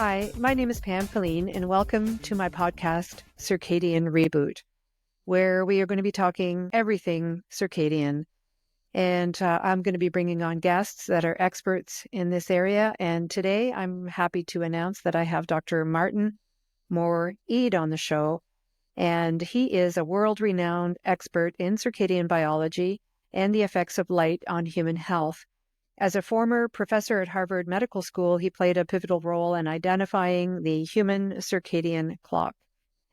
Hi, my name is Pam Colleen, and welcome to my podcast, Circadian Reboot, where we are going to be talking everything circadian. And I'm going to be bringing on guests that are experts in this area. And today I'm happy to announce that I have Dr. Martin Moore-Ede on the show. And he is a world-renowned expert in circadian biology and the effects of light on human health. As a former professor at Harvard Medical School, he played a pivotal role in identifying the human circadian clock.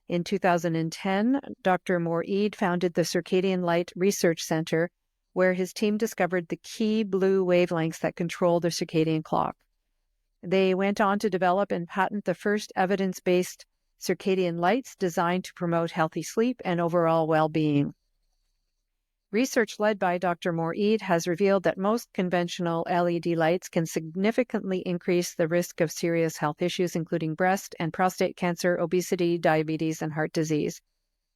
In 2010, Dr. Moore-Ede founded the Circadian Light Research Center, where his team discovered the key blue wavelengths that control the circadian clock. They went on to develop and patent the first evidence-based circadian lights designed to promote healthy sleep and overall well-being. Research led by Dr. Moore-Ede has revealed that most conventional LED lights can significantly increase the risk of serious health issues, including breast and prostate cancer, obesity, diabetes, and heart disease.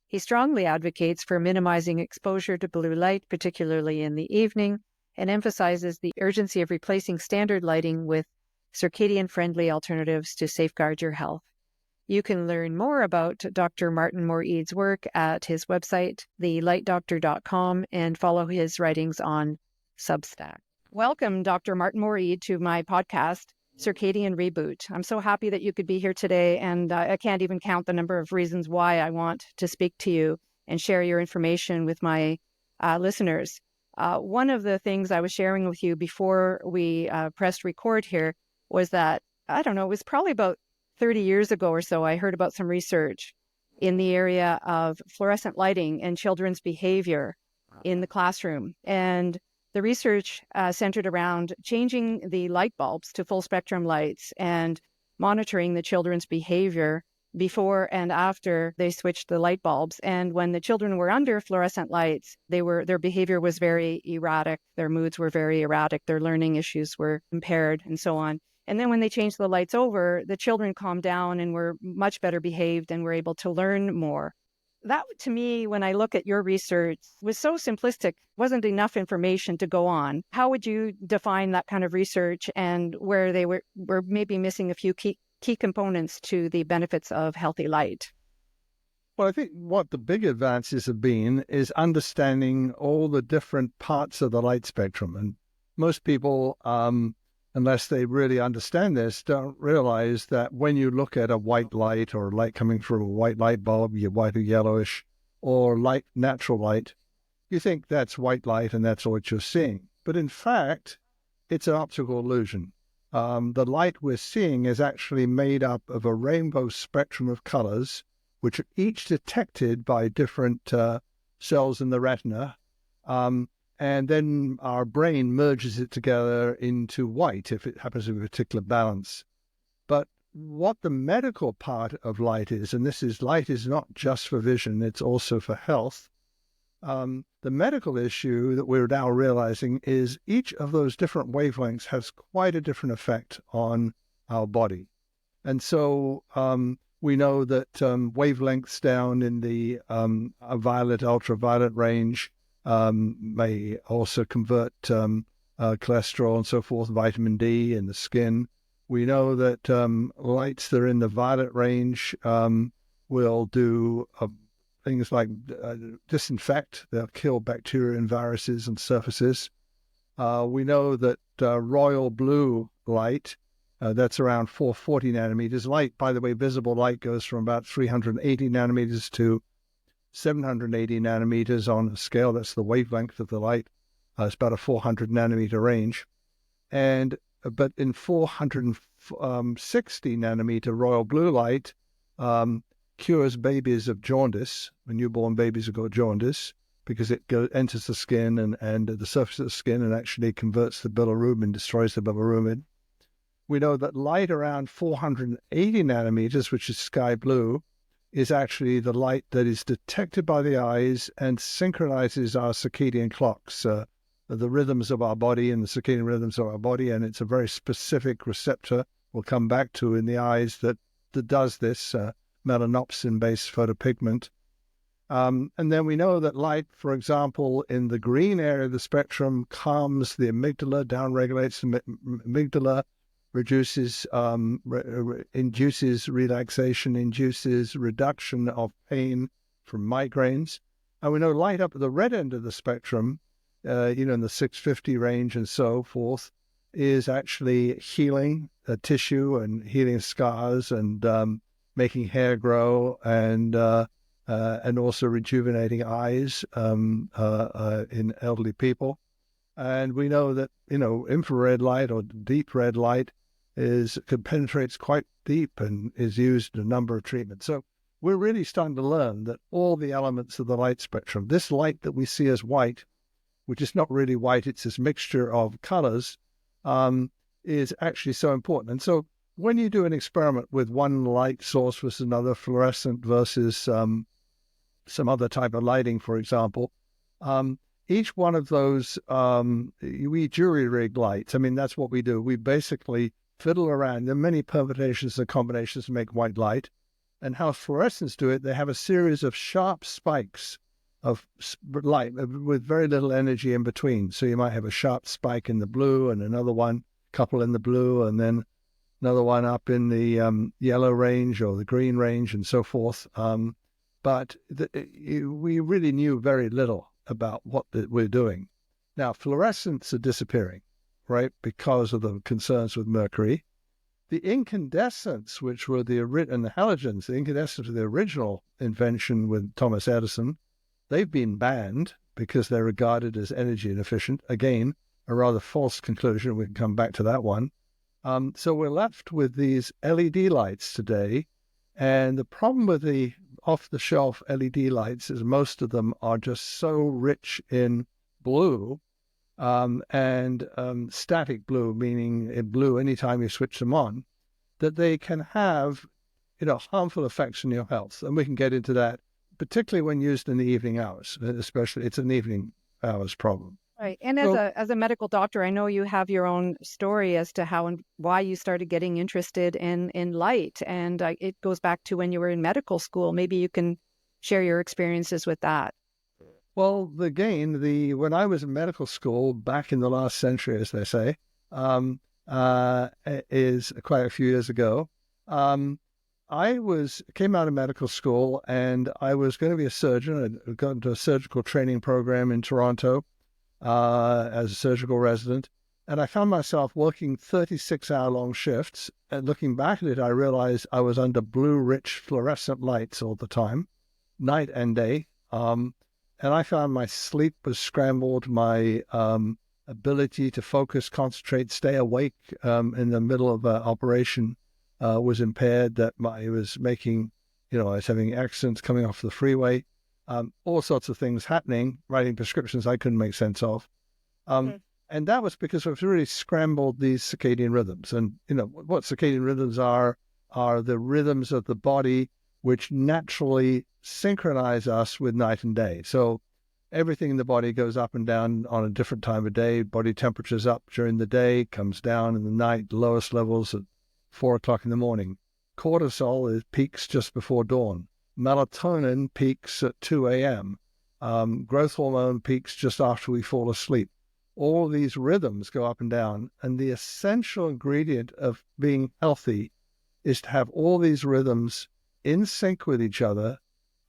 He strongly advocates for minimizing exposure to blue light, particularly in the evening, and emphasizes the urgency of replacing standard lighting with circadian-friendly alternatives to safeguard your health. You can learn more about Dr. Martin Moore-Ede's work at his website, thelightdoctor.com, and follow his writings on Substack. Welcome, Dr. Martin Moore-Ede, to my podcast, Circadian Reboot. I'm so happy that you could be here today, and I can't even count the number of reasons why I want to speak to you and share your information with my listeners. One of the things I was sharing with you before we pressed record here was that, it was probably about 30 years ago or so, I heard about some research in the area of fluorescent lighting and children's behavior in the classroom. And the research centered around changing the light bulbs to full spectrum lights and monitoring the children's behavior before and after they switched the light bulbs. And when the children were under fluorescent lights, their behavior was very erratic. Their moods were very erratic. Their learning issues were impaired and so on. And then when they changed the lights over, the children calmed down and were much better behaved and were able to learn more. That, to me, when I look at your research, was so simplistic, wasn't enough information to go on. How would you define that kind of research and where they were maybe missing a few key components to the benefits of healthy light? Well, I think what the big advances have been is understanding all the different parts of the light spectrum. And most people, unless they really understand this, don't realize that when you look at a white light or light coming through a white light bulb, you're white or yellowish, or light, natural light, you think that's white light and that's what you're seeing. But in fact, it's an optical illusion. The light we're seeing is actually made up of a rainbow spectrum of colors, which are each detected by different cells in the retina. And then our brain merges it together into white if it happens to be a particular balance. But what the medical part of light is, and light is not just for vision, it's also for health. The medical issue that we're now realizing is each of those different wavelengths has quite a different effect on our body. And so we know that wavelengths down in the violet, ultraviolet range may also convert cholesterol and so forth, vitamin D in the skin. We know that lights that are in the violet range will do things like disinfect. They'll kill bacteria and viruses and surfaces. We know that royal blue light, that's around 440 nanometers. Light, by the way, visible light goes from about 380 nanometers to 780 nanometers on a scale. That's the wavelength of the light. It's about a 400 nanometer range. But in 460 nanometer royal blue light cures babies of jaundice. When newborn babies have got jaundice, because it enters the skin and the surface of the skin and actually converts the bilirubin, destroys the bilirubin. We know that light around 480 nanometers, which is sky blue, is actually the light that is detected by the eyes and synchronizes our circadian clocks, the rhythms of our body and the circadian rhythms of our body. And it's a very specific receptor we'll come back to in the eyes that does this, melanopsin-based photopigment. And then we know that light, for example, in the green area of the spectrum calms the amygdala, downregulates the amygdala, induces relaxation, induces reduction of pain from migraines. And we know light up at the red end of the spectrum, in the 650 range and so forth, is actually healing tissue and healing scars and making hair grow and also rejuvenating eyes in elderly people. And we know that, infrared light or deep red light penetrates quite deep and is used in a number of treatments. So we're really starting to learn that all the elements of the light spectrum, this light that we see as white, which is not really white, it's this mixture of colors, is actually so important. And so when you do an experiment with one light source versus another, fluorescent versus some other type of lighting, for example, each one of those, we jury rig lights. I mean, that's what we do. We basically fiddle around. There are many permutations and combinations to make white light. And how fluorescents do it, they have a series of sharp spikes of light with very little energy in between. So you might have a sharp spike in the blue and another couple in the blue, and then another one up in the yellow range or the green range and so forth. But we really knew very little about what we're doing. Now, fluorescents are disappearing, right, because of the concerns with mercury. The incandescents, which were and the halogens, the incandescents were the original invention with Thomas Edison. They've been banned because they're regarded as energy inefficient. Again, a rather false conclusion. We can come back to that one. So we're left with these LED lights today. And the problem with the off-the-shelf LED lights is most of them are just so rich in blue and static blue, meaning in blue anytime you switch them on, that they can have harmful effects on your health. And we can get into that, particularly when used in the evening hours, especially. It's an evening hours problem. Right. And as a medical doctor, I know you have your own story as to how and why you started getting interested in light. And it goes back to when you were in medical school. Maybe you can share your experiences with that. Well, when I was in medical school back in the last century, as they say, is quite a few years ago. I came out of medical school and I was going to be a surgeon. I'd gone to a surgical training program in Toronto as a surgical resident. And I found myself working 36-hour-long shifts. And looking back at it, I realized I was under blue-rich fluorescent lights all the time, night and day. And I found my sleep was scrambled, my ability to focus, concentrate, stay awake in the middle of an operation was impaired, that I was making, I was having accidents coming off the freeway, all sorts of things happening, writing prescriptions I couldn't make sense of. And that was because we've really scrambled these circadian rhythms. And, what circadian rhythms are the rhythms of the body which naturally synchronize us with night and day. So everything in the body goes up and down on a different time of day. Body temperature's up during the day, comes down in the night, lowest levels at 4 o'clock in the morning. Cortisol peaks just before dawn. Melatonin peaks at 2 a.m. Growth hormone peaks just after we fall asleep. All these rhythms go up and down. And the essential ingredient of being healthy is to have all these rhythms in sync with each other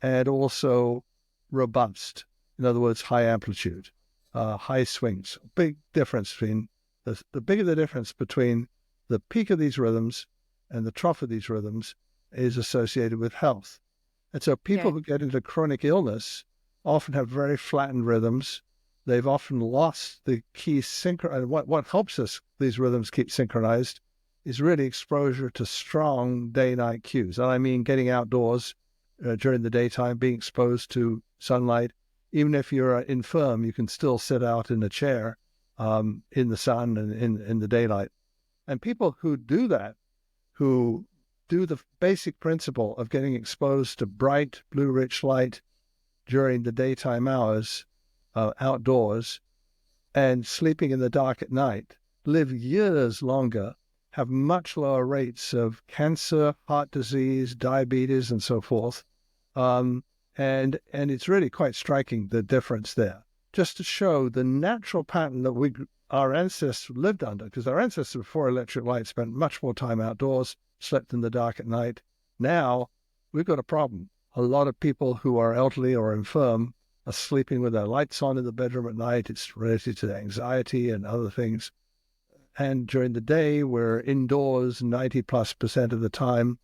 and also robust. In other words, high amplitude, high swings. Big difference between the bigger the difference between the peak of these rhythms and the trough of these rhythms is associated with health. And so people who get into chronic illness often have very flattened rhythms. They've often lost the key and what helps us, these rhythms keep synchronized, is really exposure to strong day-night cues. And I mean getting outdoors during the daytime, being exposed to sunlight. Even if you're infirm, you can still sit out in a chair in the sun and in the daylight. And people who do that, who do the basic principle of getting exposed to bright, blue-rich light during the daytime hours outdoors and sleeping in the dark at night, live years longer, have much lower rates of cancer, heart disease, diabetes, and so forth. And it's really quite striking, the difference there, just to show the natural pattern that our ancestors lived under, because our ancestors before electric light spent much more time outdoors, slept in the dark at night. Now we've got a problem. A lot of people who are elderly or infirm are sleeping with their lights on in the bedroom at night. It's related to anxiety and other things. And during the day, we're indoors 90+% of the time.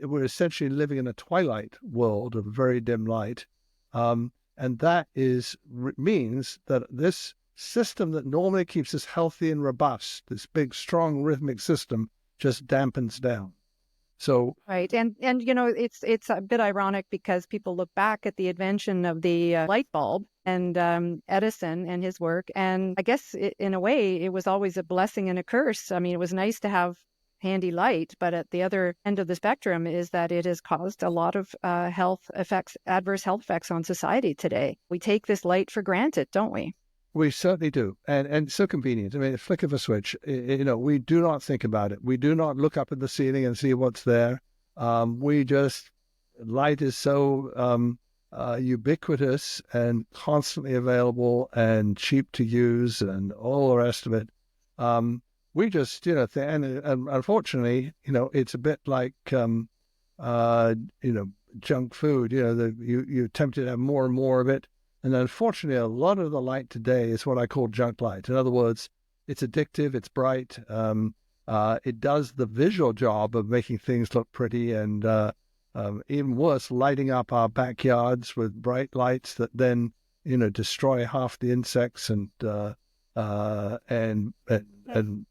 We're essentially living in a twilight world of very dim light. And that means that this system that normally keeps us healthy and robust, this big, strong, rhythmic system, just dampens down. So right, and it's a bit ironic because people look back at the invention of the light bulb and Edison and his work, and I guess in a way it was always a blessing and a curse. I mean, it was nice to have handy light, but at the other end of the spectrum is that it has caused a lot of adverse health effects on society today. We take this light for granted, don't we? We certainly do. And it's so convenient. I mean, a flick of a switch, we do not think about it. We do not look up at the ceiling and see what's there. Light is so ubiquitous and constantly available and cheap to use and all the rest of it. We just, and unfortunately, it's a bit like, junk food, you're tempted to have more and more of it. And unfortunately, a lot of the light today is what I call junk light. In other words, it's addictive, it's bright. It does the visual job of making things look pretty, and even worse, lighting up our backyards with bright lights that then, destroy half the insects and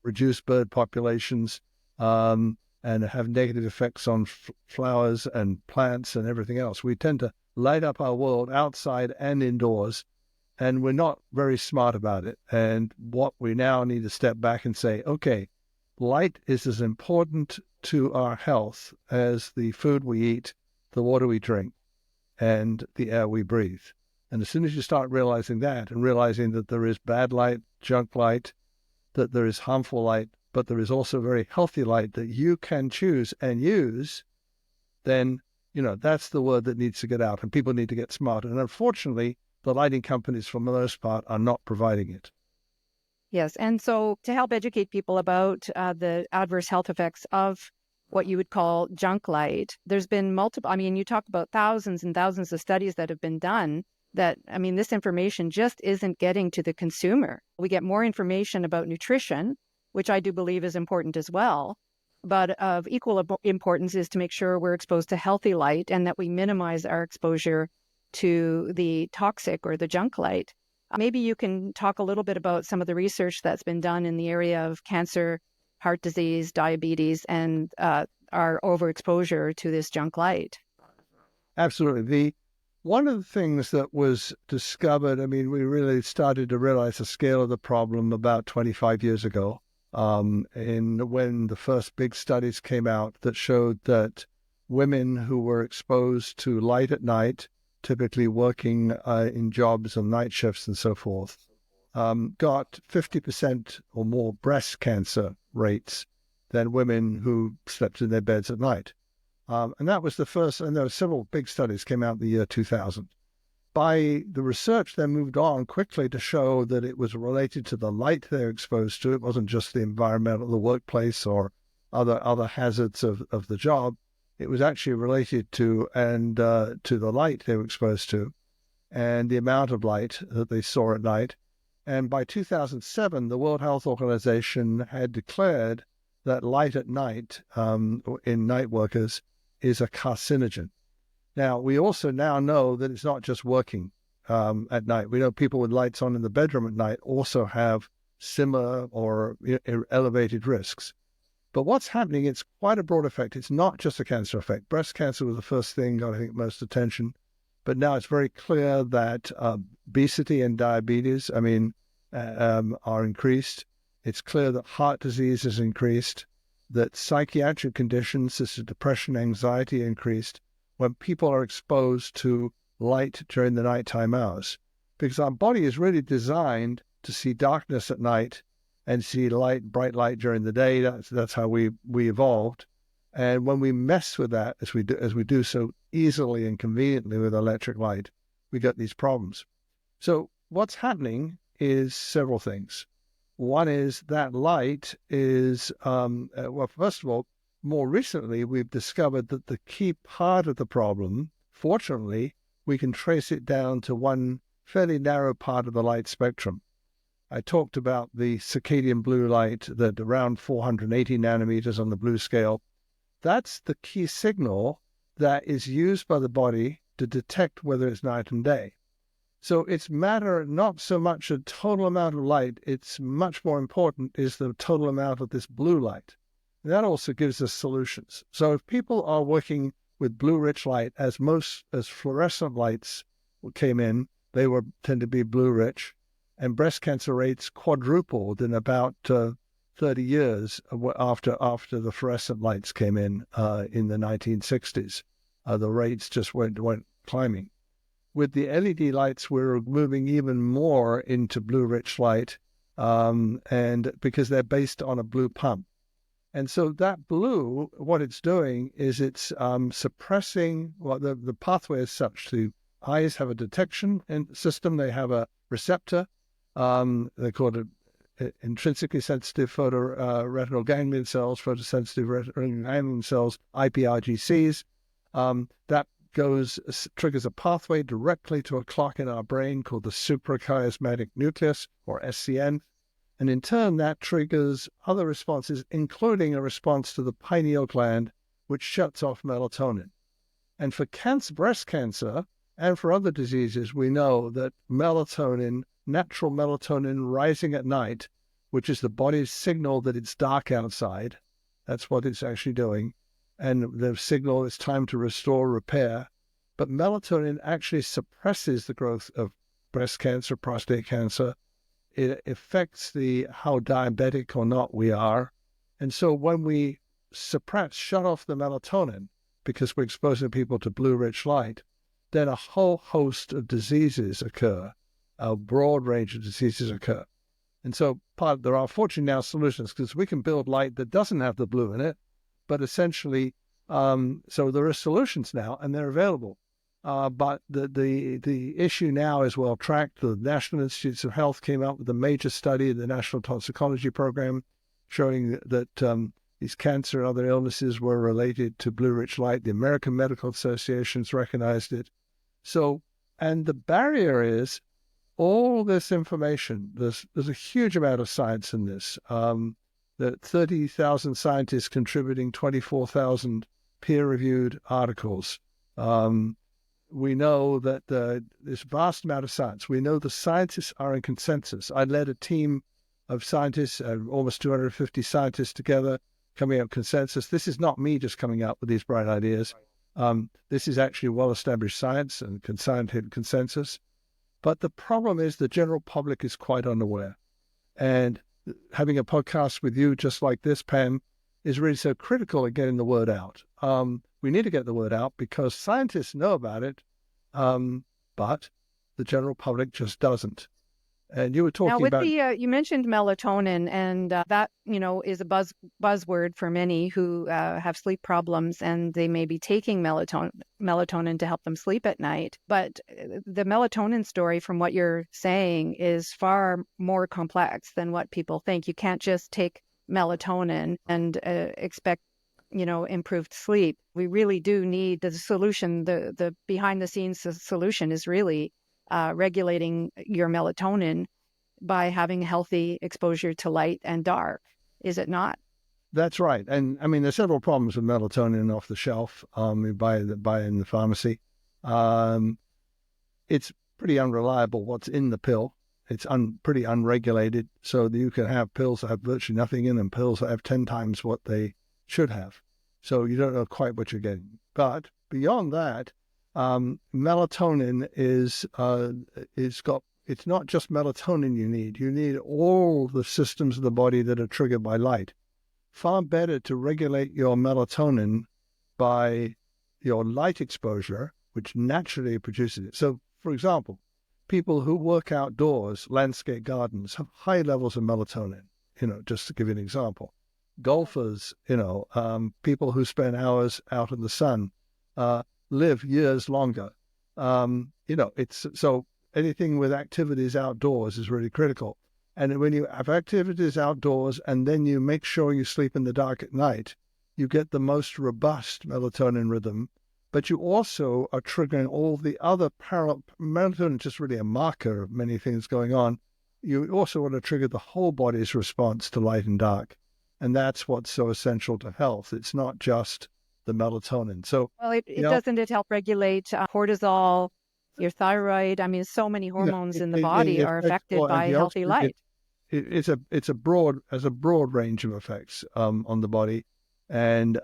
reduce bird populations, and have negative effects on flowers and plants and everything else. We tend to light up our world outside and indoors, and we're not very smart about it. And what we now need to step back and say, okay, light is as important to our health as the food we eat, the water we drink, and the air we breathe. And as soon as you start realizing that, and realizing that there is bad light, junk light, that there is harmful light, but there is also very healthy light that you can choose and use, then that's the word that needs to get out, and people need to get smarter. And unfortunately, the lighting companies, for the most part, are not providing it. Yes. And so to help educate people about the adverse health effects of what you would call junk light, there's been you talk about thousands and thousands of studies that have been done this information just isn't getting to the consumer. We get more information about nutrition, which I do believe is important as well. But of equal importance is to make sure we're exposed to healthy light and that we minimize our exposure to the toxic or the junk light. Maybe you can talk a little bit about some of the research that's been done in the area of cancer, heart disease, diabetes, and our overexposure to this junk light. Absolutely. One of the things that was discovered, we really started to realize the scale of the problem about 25 years ago. When the first big studies came out that showed that women who were exposed to light at night, typically working in jobs and night shifts and so forth, got 50% or more breast cancer rates than women who slept in their beds at night. And that was the first, and there were several big studies came out in the year 2000. The research then moved on quickly to show that it was related to the light they're exposed to. It wasn't just the environment of the workplace or other hazards of the job. It was actually related to the light they were exposed to and the amount of light that they saw at night. And by 2007, the World Health Organization had declared that light at night in night workers is a carcinogen. Now, we also now know that it's not just working at night. We know people with lights on in the bedroom at night also have similar or elevated risks. But what's happening, it's quite a broad effect. It's not just a cancer effect. Breast cancer was the first thing got, I think, most attention. But now it's very clear that obesity and diabetes, are increased. It's clear that heart disease is increased, that psychiatric conditions such as depression, anxiety increased when people are exposed to light during the nighttime hours. Because our body is really designed to see darkness at night and see light, bright light during the day. That's how we evolved. And when we mess with that, as we do so easily and conveniently with electric light, we get these problems. So what's happening is several things. One is that light is, well, first of all, more recently, we've discovered that the key part of the problem, fortunately, we can trace it down to one fairly narrow part of the light spectrum. I talked about the circadian blue light, that around 480 nanometers on the blue scale. That's the key signal that is used by the body to detect whether it's night and day. So it's matter not so much the total amount of light, it's much more important is the total amount of this blue light. And that also gives us solutions. So if people are working with blue-rich light, as fluorescent lights came in, they tend to be blue-rich, and breast cancer rates quadrupled in about 30 years after the fluorescent lights came in the 1960s. The rates just went climbing. With the LED lights, we're moving even more into blue-rich light, and because they're based on a blue pump. And so that blue, what it's doing is it's suppressing, well, the pathway is such the eyes have a detection system, they have a receptor, they call it intrinsically sensitive photoretinal ganglion cells, photosensitive retinal ganglion cells, IPRGCs. That triggers a pathway directly to a clock in our brain called the suprachiasmatic nucleus, or SCN. And in turn, that triggers other responses, including a response to the pineal gland, which shuts off melatonin. And for breast cancer, and for other diseases, we know that melatonin, natural melatonin rising at night, which is the body's signal that it's dark outside, that's what it's actually doing, and the signal it's time to restore, repair. But melatonin actually suppresses the growth of breast cancer, prostate cancer. It affects how diabetic or not we are. And so when we shut off the melatonin, because we're exposing people to blue-rich light, then a whole host of diseases occur, a broad range of diseases occur. And so there are fortunately now solutions, because we can build light that doesn't have the blue in it, but essentially, so there are solutions now, and they're available. But the issue now is well tracked. The National Institutes of Health came out with a major study, the National Toxicology Program, showing that these cancer and other illnesses were related to blue-rich light. The American Medical Associations recognized it. So, and the barrier is all this information. There's a huge amount of science in this. That 30,000 scientists contributing 24,000 peer-reviewed articles. We know that this vast amount of science. We know the scientists are in consensus. I led a team of scientists, almost 250 scientists together, coming up with consensus. This is not me just coming up with these bright ideas. This is actually well-established science and scientific consensus. But the problem is the general public is quite unaware. And having a podcast with you just like this, Pam, is really so critical at getting the word out. We need to get the word out because scientists know about it, but the general public just doesn't. And you were talking now with about you mentioned melatonin, and that is a buzzword for many who have sleep problems, and they may be taking melatonin to help them sleep at night. But the melatonin story, from what you're saying, is far more complex than what people think. You can't just take melatonin and expect improved sleep. We really do need the solution. The behind the scenes solution is really regulating your melatonin by having healthy exposure to light and dark, is it not? That's right. And I mean, there's several problems with melatonin off the shelf. You buy in the pharmacy. It's pretty unreliable what's in the pill. It's pretty unregulated. So that you can have pills that have virtually nothing in them, pills that have 10 times what they should have. So you don't know quite what you're getting. But beyond that, melatonin it's not just melatonin you need. You need all the systems of the body that are triggered by light. Far better to regulate your melatonin by your light exposure, which naturally produces it. So, for example, people who work outdoors, landscape gardens, have high levels of melatonin, just to give you an example. Golfers, people who spend hours out in the sun, live years longer. It's so anything with activities outdoors is really critical. And when you have activities outdoors and then you make sure you sleep in the dark at night, you get the most robust melatonin rhythm, but you also are triggering all the other melatonin is just really a marker of many things going on. You also want to trigger the whole body's response to light and dark. And that's what's so essential to health. It's not just the melatonin. So, well, doesn't it help regulate cortisol, your thyroid? I mean, so many hormones in the body are affected by healthy light. It's a broad range of effects on the body, and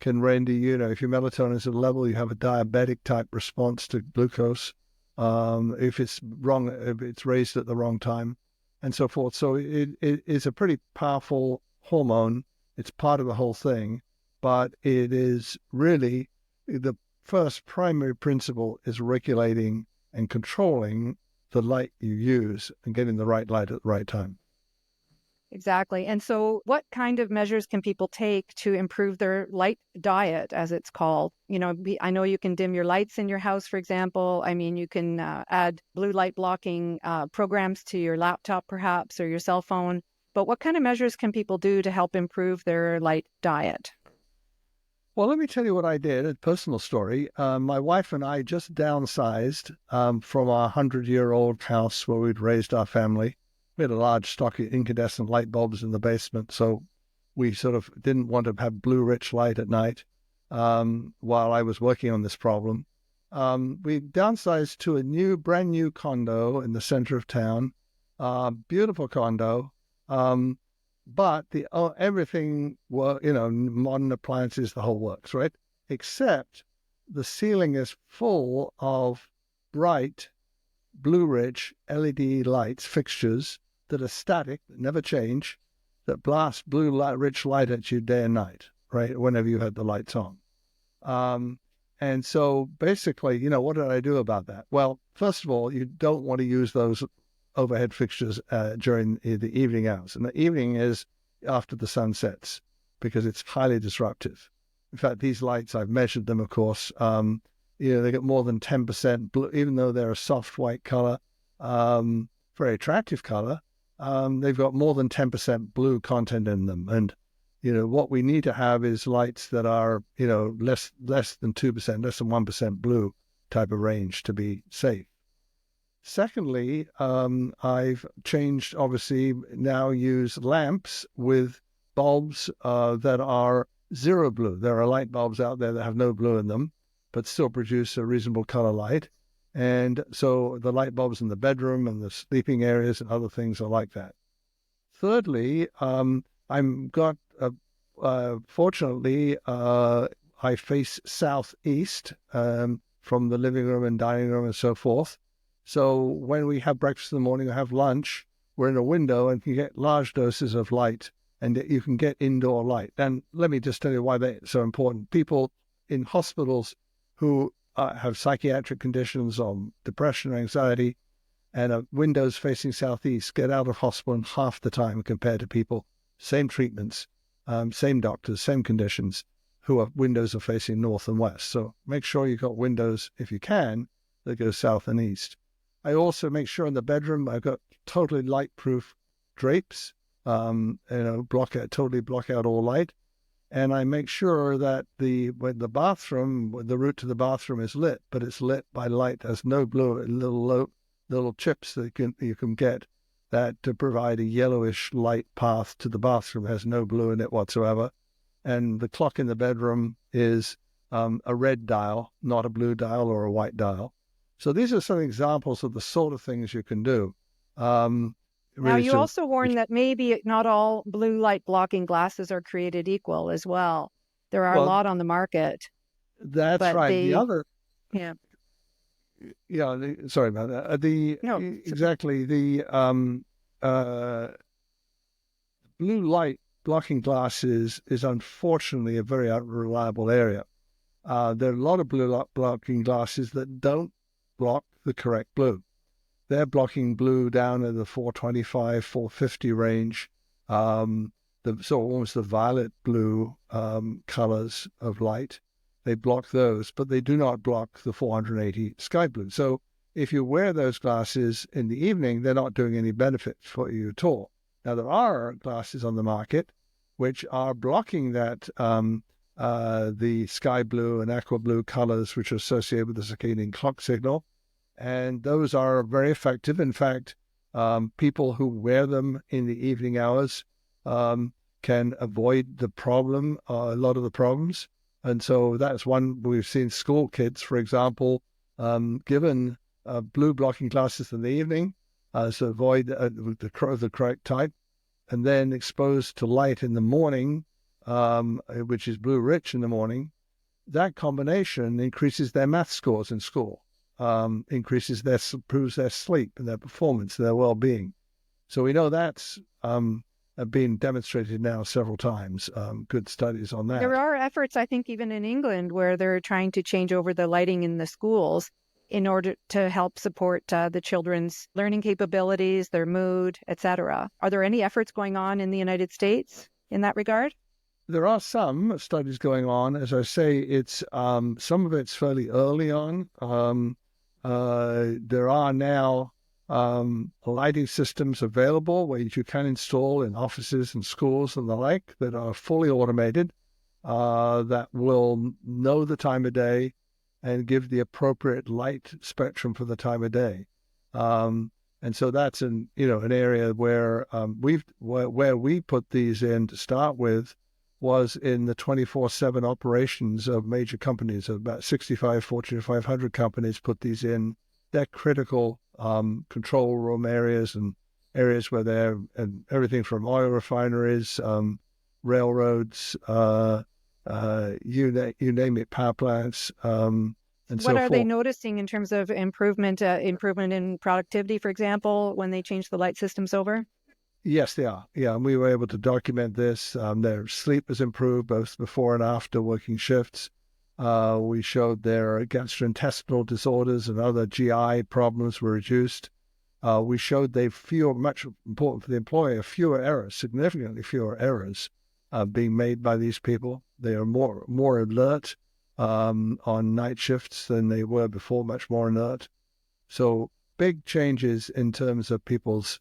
can render if your melatonin is at a level, you have a diabetic type response to glucose. If it's wrong, if it's raised at the wrong time, and so forth. So it is a pretty powerful hormone. It's part of the whole thing, but it is really the first primary principle is regulating and controlling the light you use and getting the right light at the right time. Exactly. And so what kind of measures can people take to improve their light diet, as it's called? I know you can dim your lights in your house, for example. I mean, you can add blue light blocking programs to your laptop, perhaps, or your cell phone. But what kind of measures can people do to help improve their light diet? Well, let me tell you what I did, a personal story. My wife and I just downsized from our 100-year-old house where we'd raised our family. We had a large stock of incandescent light bulbs in the basement, so we sort of didn't want to have blue-rich light at night while I was working on this problem. We downsized to a brand new condo in the center of town, beautiful condo, but everything modern appliances, the whole works, right? Except the ceiling is full of bright, blue-rich LED lights, fixtures that are static, that never change, that blast blue-rich light at you day and night, right? Whenever you had the lights on. And so basically, what did I do about that? Well, first of all, you don't want to use those overhead fixtures during the evening hours. And the evening is after the sun sets because it's highly disruptive. In fact, these lights, I've measured them, of course, they get more than 10% blue, even though they're a soft white color, very attractive color. They've got more than 10% blue content in them. And, what we need to have is lights that are, less than 2%, less than 1% blue type of range to be safe. Secondly, I've changed, obviously, now use lamps with bulbs that are zero blue. There are light bulbs out there that have no blue in them, but still produce a reasonable color light. And so the light bulbs in the bedroom and the sleeping areas and other things are like that. Thirdly, fortunately, I face southeast from the living room and dining room and so forth. So when we have breakfast in the morning or have lunch, we're in a window and can get large doses of light, and you can get indoor light. And let me just tell you why they're so important. People in hospitals who have psychiatric conditions or depression or anxiety and are windows facing southeast get out of hospital in half the time compared to people, same treatments, same doctors, same conditions, who are windows are facing north and west. So make sure you've got windows, if you can, that go south and east. I also make sure in the bedroom I've got totally light-proof drapes, totally block out all light. And I make sure that when the route to the bathroom is lit, but it's lit by light that has no blue, little chips that you can get that to provide a yellowish light path to the bathroom, has no blue in it whatsoever. And the clock in the bedroom is a red dial, not a blue dial or a white dial. So these are some examples of the sort of things you can do. Now, you also warn that maybe not all blue light blocking glasses are created equal as well. There are a lot on the market. That's right. Sorry about that. Exactly. The blue light blocking glasses is unfortunately a very unreliable area. There are a lot of blue light blocking glasses that don't block the correct blue. They're blocking blue down in the 425, 450 range, almost the violet blue colors of light. They block those, but they do not block the 480 sky blue. So if you wear those glasses in the evening, they're not doing any benefit for you at all. Now, there are glasses on the market which are blocking that the sky blue and aqua blue colors which are associated with the circadian clock signal. And those are very effective. In fact, people who wear them in the evening hours can avoid the problem, a lot of the problems. And so that's one we've seen school kids, for example, given blue blocking glasses in the evening to avoid the correct type, and then exposed to light in the morning, which is blue rich in the morning. That combination increases their math scores in school, improves their sleep and their performance, their well-being. So we know that's been demonstrated now several times. Good studies on that. There are efforts, I think, even in England, where they're trying to change over the lighting in the schools in order to help support the children's learning capabilities, their mood, etc. Are there any efforts going on in the United States in that regard? There are some studies going on. As I say, it's some of it's fairly early on. There are now lighting systems available where you can install in offices and schools and the like that are fully automated, that will know the time of day and give the appropriate light spectrum for the time of day. And so that's an area where where we put these in to start with was in the 24/7 operations of major companies. About 65 Fortune 500 companies put these in. They're critical control room areas and areas where they're everything from oil refineries, railroads, you name it, power plants, and so What forth. are they noticing in terms of improvement in productivity, for example, when they change the light systems over? Yes, they are. Yeah, and we were able to document this. Their sleep has improved both before and after working shifts. We showed their gastrointestinal disorders and other GI problems were reduced. We showed much important for the employer, fewer errors, significantly fewer errors being made by these people. They are more alert on night shifts than they were before, much more alert. So big changes in terms of people's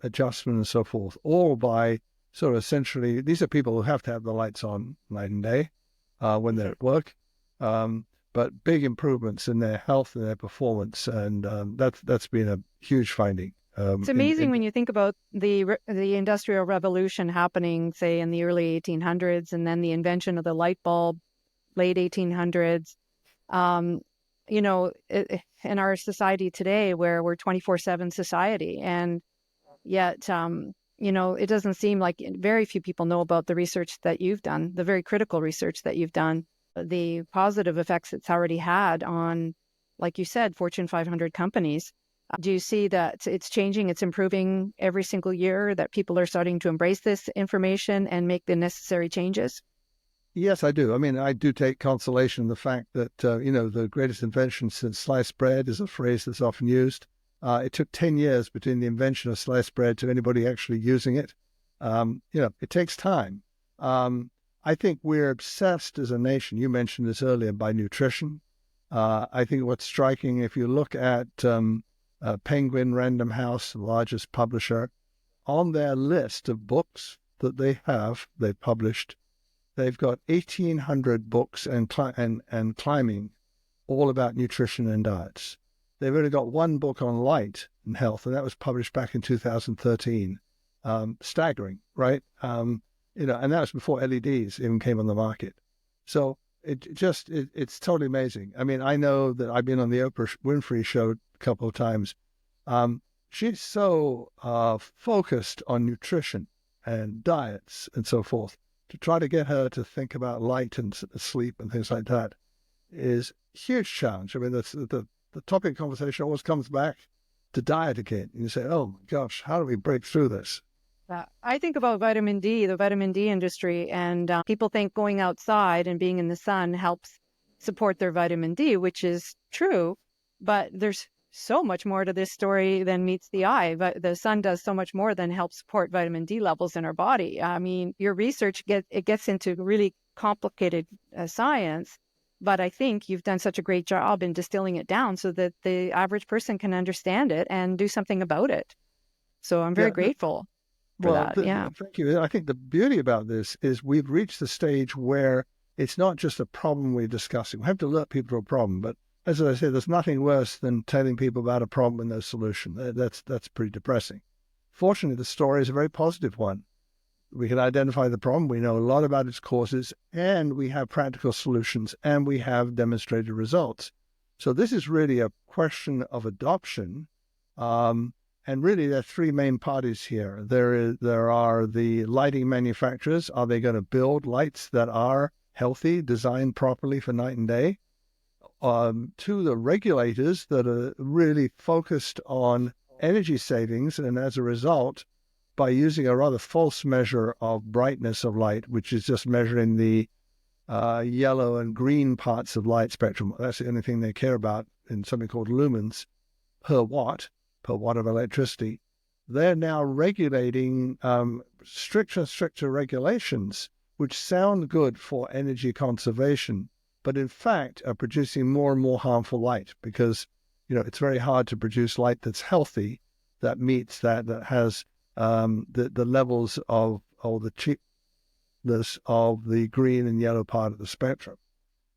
adjustment and so forth, all by sort of essentially, these are people who have to have the lights on night and day when they're at work, but big improvements in their health and their performance, and that's been a huge finding. It's amazing when you think about the Industrial Revolution happening, say, in the early 1800s, and then the invention of the light bulb, late 1800s. In our society today, where we're 24/7 society, and yet, it doesn't seem like very few people know about the research that you've done, the very critical research that you've done, the positive effects it's already had on, like you said, Fortune 500 companies. Do you see that it's changing, it's improving every single year, that people are starting to embrace this information and make the necessary changes? Yes, I do. I mean, I do take consolation in the fact that, the greatest invention since sliced bread is a phrase that's often used. It took 10 years between the invention of sliced bread to anybody actually using it. It takes time. I think we're obsessed as a nation. You mentioned this earlier, by nutrition. I think what's striking, if you look at Penguin Random House, the largest publisher, on their list of books that they've published, they've got 1,800 books and climbing, all about nutrition and diets. They've only got one book on light and health, and that was published back in 2013. Staggering, right? And that was before LEDs even came on the market. So it's totally amazing. I mean, I know that I've been on the Oprah Winfrey show a couple of times. She's so focused on nutrition and diets and so forth. To try to get her to think about light and sleep and things like that is a huge challenge. I mean, the topic of conversation always comes back to diet again. And you say, oh my gosh, how do we break through this? I think about vitamin D, the vitamin D industry, and people think going outside and being in the sun helps support their vitamin D, which is true, but there's so much more to this story than meets the eye. But the sun does so much more than help support vitamin D levels in our body. I mean, your research gets into really complicated science, But I think you've done such a great job in distilling it down so that the average person can understand it and do something about it. So I'm very grateful for that. Yeah. Thank you. I think the beauty about this is we've reached the stage where it's not just a problem we're discussing. We have to alert people to a problem, but as I said, there's nothing worse than telling people about a problem and no solution. That's pretty depressing. Fortunately, the story is a very positive one. We can identify the problem. We know a lot about its causes, and we have practical solutions, and we have demonstrated results. So this is really a question of adoption. And really, there are three main parties here. There are the lighting manufacturers. Are they going to build lights that are healthy, designed properly for night and day? To the regulators that are really focused on energy savings, and as a result, by using a rather false measure of brightness of light, which is just measuring the yellow and green parts of light spectrum. That's the only thing they care about in something called lumens per watt of electricity. They're now regulating stricter and stricter regulations, which sound good for energy conservation, but in fact are producing more and more harmful light because, it's very hard to produce light that's healthy, that meets that has the levels of the cheapness of the green and yellow part of the spectrum.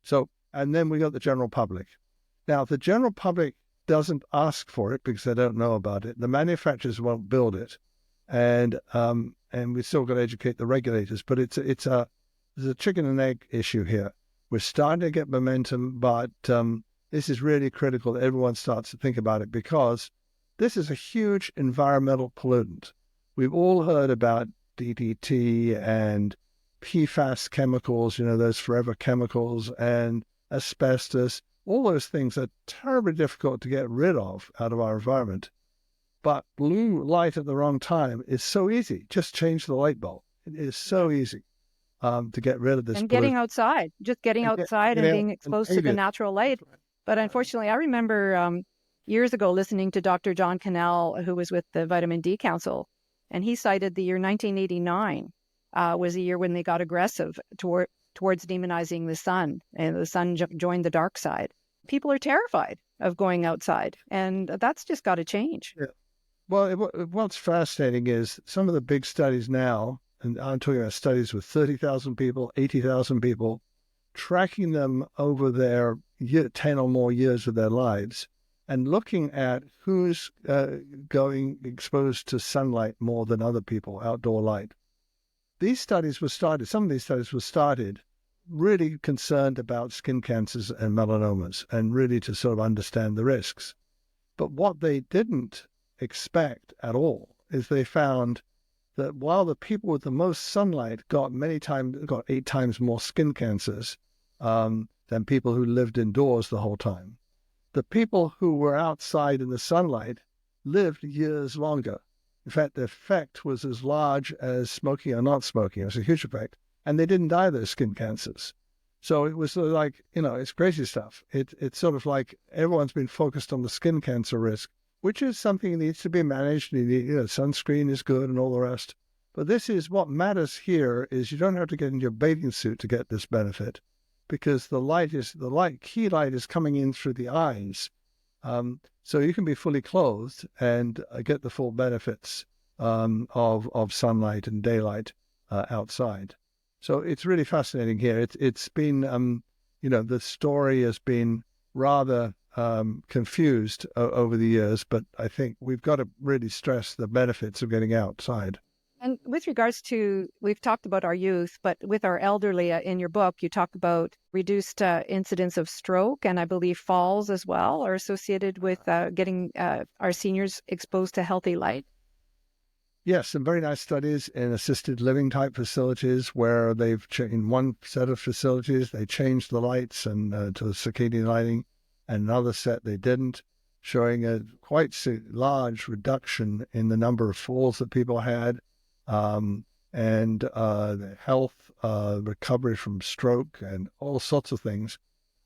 So, and then we got the general public. Now, the general public doesn't ask for it because they don't know about it. The manufacturers won't build it, and we still got to educate the regulators. But there's a chicken and egg issue here. We're starting to get momentum, but this is really critical that everyone starts to think about it because this is a huge environmental pollutant. We've all heard about DDT and PFAS chemicals, those forever chemicals, and asbestos. All those things are terribly difficult to get rid of out of our environment. But blue light at the wrong time is so easy. Just change the light bulb. It is so easy to get rid of this. And getting outside, just getting outside and being exposed to the natural light. But unfortunately, I remember years ago listening to Dr. John Cannell, who was with the Vitamin D Council, and he cited the year 1989 was a year when they got aggressive towards demonizing the sun, and the sun joined the dark side. People are terrified of going outside, and that's just got to change. Yeah. Well, what's fascinating is some of the big studies now, and I'm talking about studies with 30,000 people, 80,000 people, tracking them over their 10 or more years of their lives, and looking at who's going exposed to sunlight more than other people, outdoor light. Some of these studies were started really concerned about skin cancers and melanomas and really to sort of understand the risks. But what they didn't expect at all is they found that while the people with the most sunlight got 8 times more skin cancers than people who lived indoors the whole time, the people who were outside in the sunlight lived years longer. In fact, the effect was as large as smoking or not smoking. It was a huge effect. And they didn't die of those skin cancers. So it was sort of like, it's crazy stuff. It's sort of like everyone's been focused on the skin cancer risk, which is something that needs to be managed. Sunscreen is good and all the rest. But this is what matters here is you don't have to get in your bathing suit to get this benefit because key light is coming in through the eyes. So you can be fully clothed and get the full benefits of sunlight and daylight outside. So it's really fascinating here. It's been, the story has been rather confused over the years, but I think we've got to really stress the benefits of getting outside. And with regards to, we've talked about our youth, but with our elderly in your book, you talk about reduced incidence of stroke and I believe falls as well are associated with getting our seniors exposed to healthy light. Yes, some very nice studies in assisted living type facilities where in one set of facilities, they changed the lights and to circadian lighting, and another set they didn't, showing a quite large reduction in the number of falls that people had, and the health, recovery from stroke and all sorts of things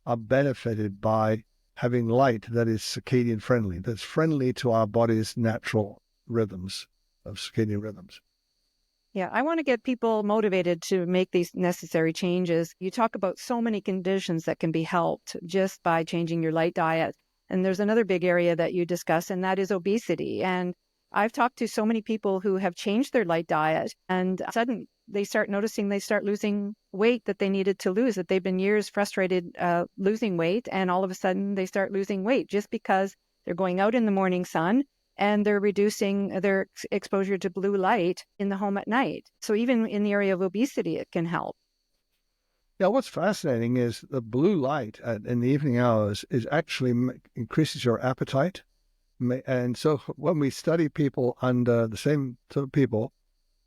are benefited by having light that is circadian friendly, that's friendly to our body's natural rhythms. Of circadian rhythms. Yeah, I want to get people motivated to make these necessary changes. You talk about so many conditions that can be helped just by changing your light diet. And there's another big area that you discuss, and that is obesity. And I've talked to so many people who have changed their light diet and suddenly they start noticing they start losing weight that they needed to lose, that they've been years frustrated losing weight. And all of a sudden they start losing weight just because they're going out in the morning sun and they're reducing their exposure to blue light in the home at night. So even in the area of obesity, it can help. Yeah, what's fascinating is the blue light in the evening hours is actually increases your appetite. And so when we study people under the same sort of people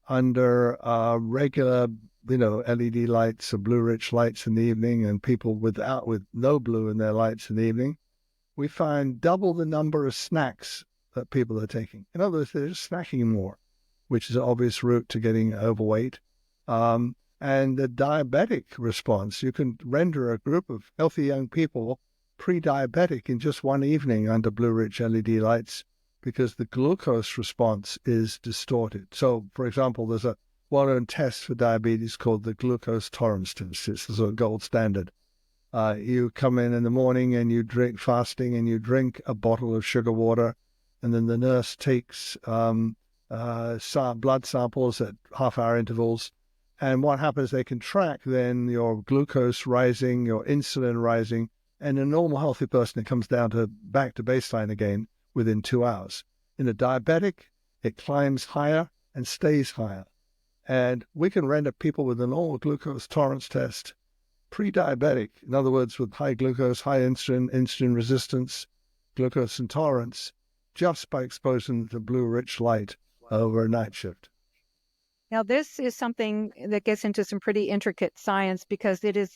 under regular, LED lights or blue-rich lights in the evening and people with no blue in their lights in the evening, we find double the number of snacks that people are taking. In other words, they're just snacking more, which is an obvious route to getting overweight. And the diabetic response, you can render a group of healthy young people pre-diabetic in just one evening under blue-rich LED lights because the glucose response is distorted. So, for example, there's a well-known test for diabetes called the glucose tolerance test. It's the sort of gold standard. You come in the morning and you drink fasting and you drink a bottle of sugar water, and then the nurse takes blood samples at half-hour intervals. And what happens, they can track then your glucose rising, your insulin rising, and a normal healthy person, it comes down back to baseline again within 2 hours. In a diabetic, it climbs higher and stays higher. And we can render people with a normal glucose tolerance test pre-diabetic, in other words, with high glucose, high insulin resistance, glucose intolerance, just by exposing them to blue-rich light over a night shift. Now, this is something that gets into some pretty intricate science because it is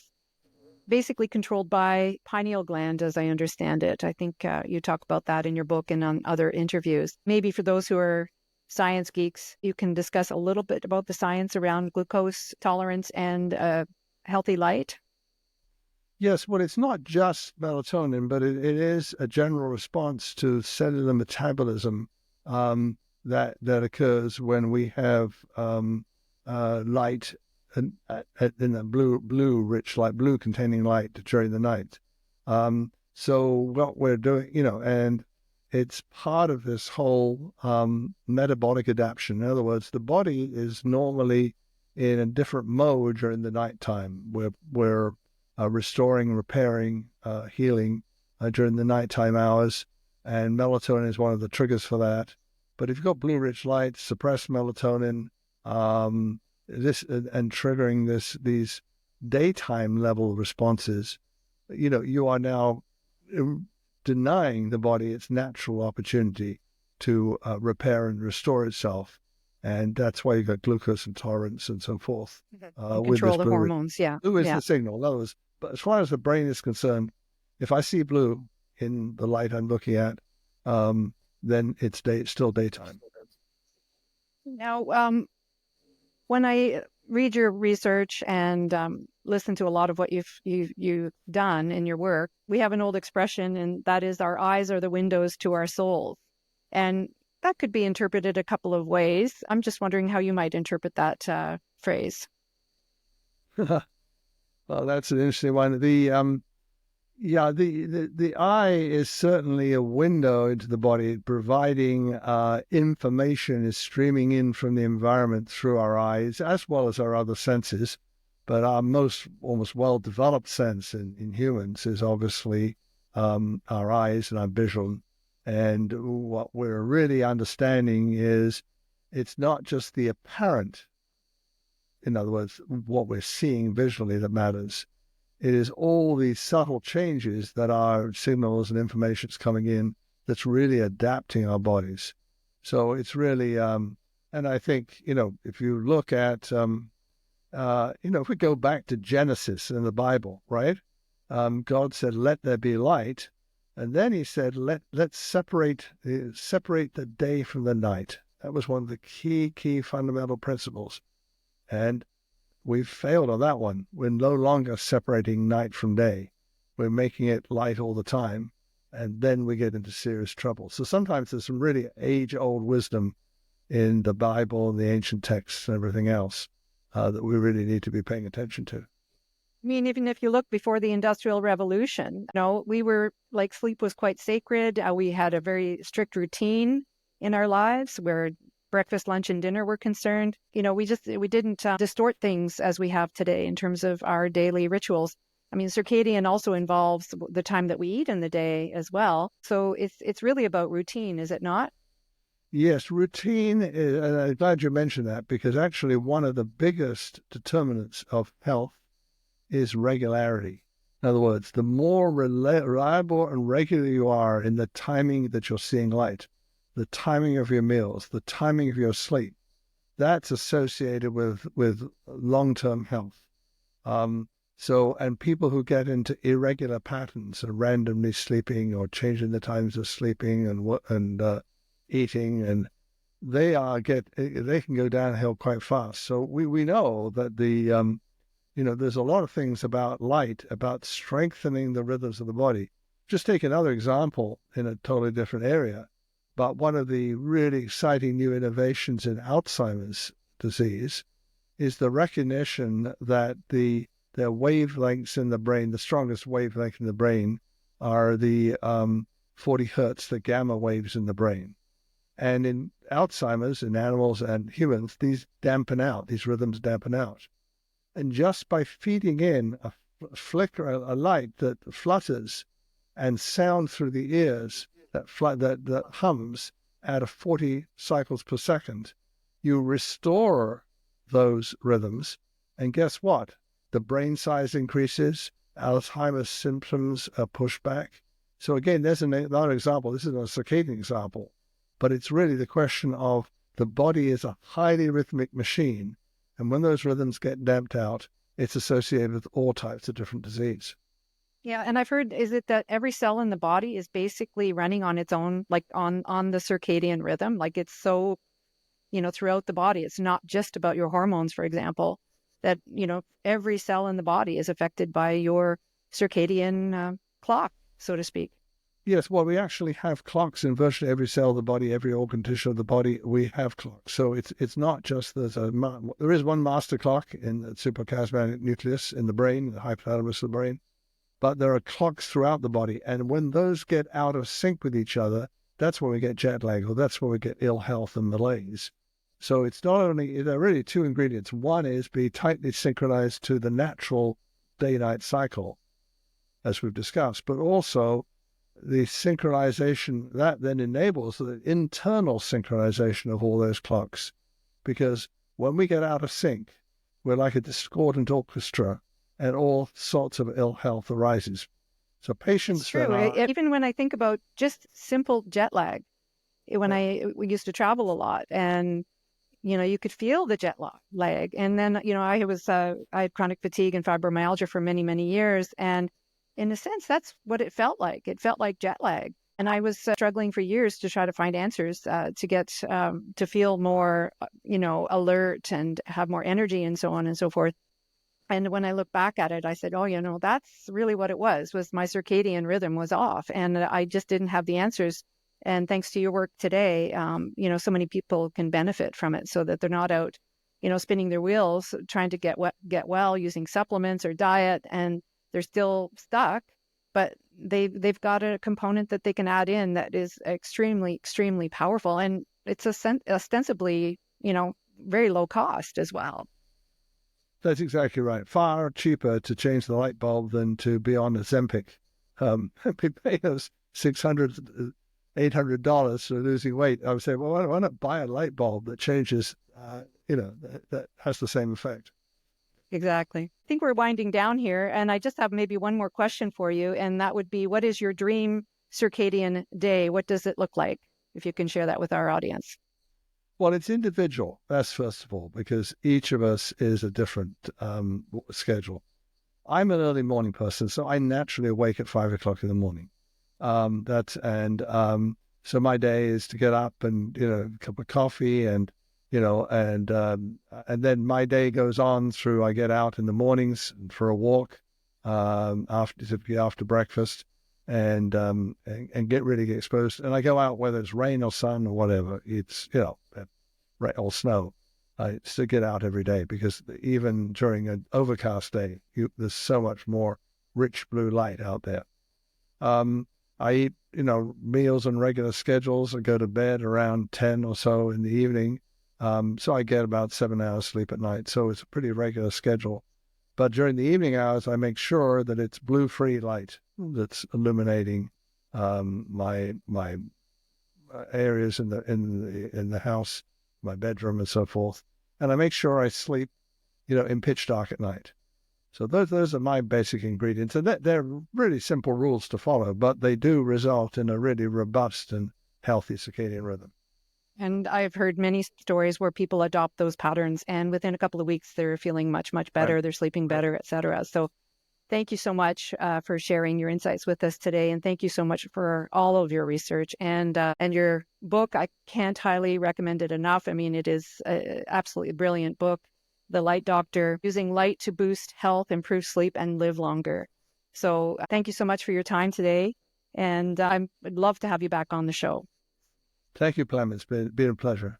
basically controlled by pineal gland, as I understand it. I think you talk about that in your book and on other interviews. Maybe for those who are science geeks, you can discuss a little bit about the science around glucose tolerance and healthy light. Yes, well, it's not just melatonin, but it is a general response to cellular metabolism that occurs when we have light in a blue-rich light, blue-containing light during the night. So what we're doing, and it's part of this whole metabolic adaptation. In other words, the body is normally in a different mode during the nighttime. We're restoring, repairing, healing during the nighttime hours, and melatonin is one of the triggers for that. But if you've got blue-rich light, suppress melatonin, and triggering these daytime level responses, you are now denying the body its natural opportunity to repair and restore itself. And that's why you got glucose intolerance and so forth. Control the hormones, yeah. Blue is the signal. In other words, but as far as the brain is concerned, if I see blue in the light I'm looking at, then it's still daytime. Now, when I read your research and listen to a lot of what you've done in your work, we have an old expression, and that is our eyes are the windows to our souls. And that could be interpreted a couple of ways. I'm just wondering how you might interpret that phrase. Well, that's an interesting one. The eye is certainly a window into the body, providing information is streaming in from the environment through our eyes, as well as our other senses. But our almost well-developed sense in humans is obviously our eyes and our vision. And what we're really understanding is it's not just the apparent, in other words, what we're seeing visually that matters. It is all these subtle changes that are signals and information coming in that's really adapting our bodies. So it's really, and I think, if you look at, if we go back to Genesis in the Bible, right? God said, "Let there be light," and then He said, "Let's separate the day from the night." That was one of the key fundamental principles, and we've failed on that one. We're no longer separating night from day. We're making it light all the time, and then we get into serious trouble. So sometimes there's some really age-old wisdom in the Bible and the ancient texts and everything else that we really need to be paying attention to. I mean, even if you look before the Industrial Revolution, we were like sleep was quite sacred. We had a very strict routine in our lives where breakfast, lunch, and dinner were concerned. We didn't distort things as we have today in terms of our daily rituals. I mean, circadian also involves the time that we eat in the day as well. So it's really about routine, is it not? Yes, routine, and I'm glad you mentioned that, because actually one of the biggest determinants of health is regularity. In other words, the more reliable and regular you are in the timing that you're seeing light, the timing of your meals, the timing of your sleep, that's associated with long-term health. And people who get into irregular patterns of randomly sleeping or changing the times of sleeping and eating, and they can go downhill quite fast. So we know that there's a lot of things about light, about strengthening the rhythms of the body. Just take another example in a totally different area. But one of the really exciting new innovations in Alzheimer's disease is the recognition that the wavelengths in the brain, the strongest wavelength in the brain, are the 40 hertz, the gamma waves in the brain. And in Alzheimer's, in animals and humans, these rhythms dampen out. And just by feeding in a flicker, a light that flutters and sound through the ears that hums at 40 cycles per second, you restore those rhythms. And guess what? The brain size increases, Alzheimer's symptoms are pushed back. So again, there's another example. This is a circadian example, but it's really the question of the body is a highly rhythmic machine. And when those rhythms get damped out, it's associated with all types of different disease. Yeah, and I've heard, is it that every cell in the body is basically running on its own, like on the circadian rhythm? Like it's so, throughout the body. It's not just about your hormones, for example, that, every cell in the body is affected by your circadian clock, so to speak. Yes, well, we actually have clocks in virtually every cell of the body, every organ tissue of the body. We have clocks. So it's not just there is one master clock in the suprachiasmatic nucleus in the brain, the hypothalamus of the brain, but there are clocks throughout the body. And when those get out of sync with each other, that's when we get jet lag, or that's when we get ill health and malaise. So it's not only, there are really two ingredients. One is be tightly synchronized to the natural day-night cycle, as we've discussed, but also the synchronization that then enables the internal synchronization of all those clocks. Because when we get out of sync, we're like a discordant orchestra and all sorts of ill health arises. So patients... It's true. Even when I think about just simple jet lag, we used to travel a lot, and you could feel the jet lag. And then, I had chronic fatigue and fibromyalgia for many, many years. And in a sense, that's what it felt like. It felt like jet lag. And I was struggling for years to try to find answers to get to feel more, alert and have more energy and so on and so forth. And when I look back at it, I said, that's really what it was my circadian rhythm was off. And I just didn't have the answers. And thanks to your work today, so many people can benefit from it so that they're not out, spinning their wheels, trying to get well using supplements or diet, and they're still stuck, but they've got a component that they can add in that is extremely, extremely powerful. And it's ostensibly, very low cost as well. That's exactly right. Far cheaper to change the light bulb than to be on Ozempic. We pay us $600, $800 for losing weight. I would say, well, why not buy a light bulb that changes, that has the same effect. Exactly. I think we're winding down here, and I just have maybe one more question for you, and that would be, what is your dream circadian day? What does it look like? If you can share that with our audience. Well, it's individual, that's first of all, because each of us is a different schedule. I'm an early morning person, so I naturally awake at 5 o'clock in the morning. So my day is to get up and, a cup of coffee and then my day goes on through, I get out in the mornings for a walk, after breakfast and get really exposed. And I go out, whether it's rain or sun or whatever. It's, or snow. I still get out every day because even during an overcast day, there's so much more rich blue light out there. I eat, meals on regular schedules. I go to bed around 10 or so in the evening. So I get about 7 hours sleep at night. So it's a pretty regular schedule. But during the evening hours, I make sure that it's blue-free light that's illuminating my areas in the house, my bedroom, and so forth. And I make sure I sleep, in pitch dark at night. So those are my basic ingredients, and they're really simple rules to follow, but they do result in a really robust and healthy circadian rhythm. And I've heard many stories where people adopt those patterns, and within a couple of weeks, they're feeling much, much better. Right. They're sleeping better, et cetera. So thank you so much for sharing your insights with us today. And thank you so much for all of your research and your book. I can't highly recommend it enough. I mean, it is an absolutely brilliant book. The Light Doctor, using light to boost health, improve sleep, and live longer. So thank you so much for your time today. And I'd love to have you back on the show. Thank you, Clem. It's been a pleasure.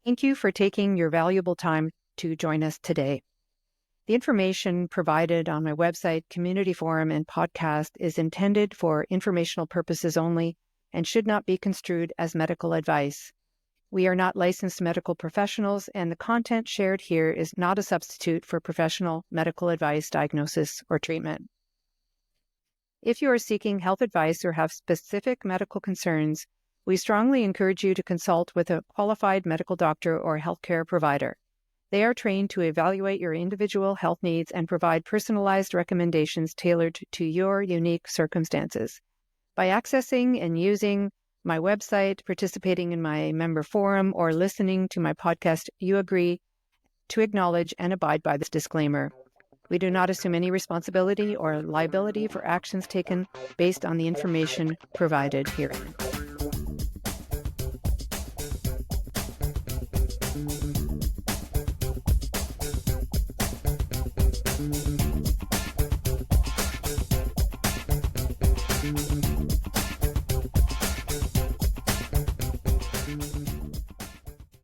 Thank you for taking your valuable time to join us today. The information provided on my website, community forum, and podcast is intended for informational purposes only and should not be construed as medical advice. We are not licensed medical professionals, and the content shared here is not a substitute for professional medical advice, diagnosis, or treatment. If you are seeking health advice or have specific medical concerns, we strongly encourage you to consult with a qualified medical doctor or healthcare provider. They are trained to evaluate your individual health needs and provide personalized recommendations tailored to your unique circumstances. By accessing and using my website, participating in my member forum, or listening to my podcast, you agree to acknowledge and abide by this disclaimer. We do not assume any responsibility or liability for actions taken based on the information provided herein.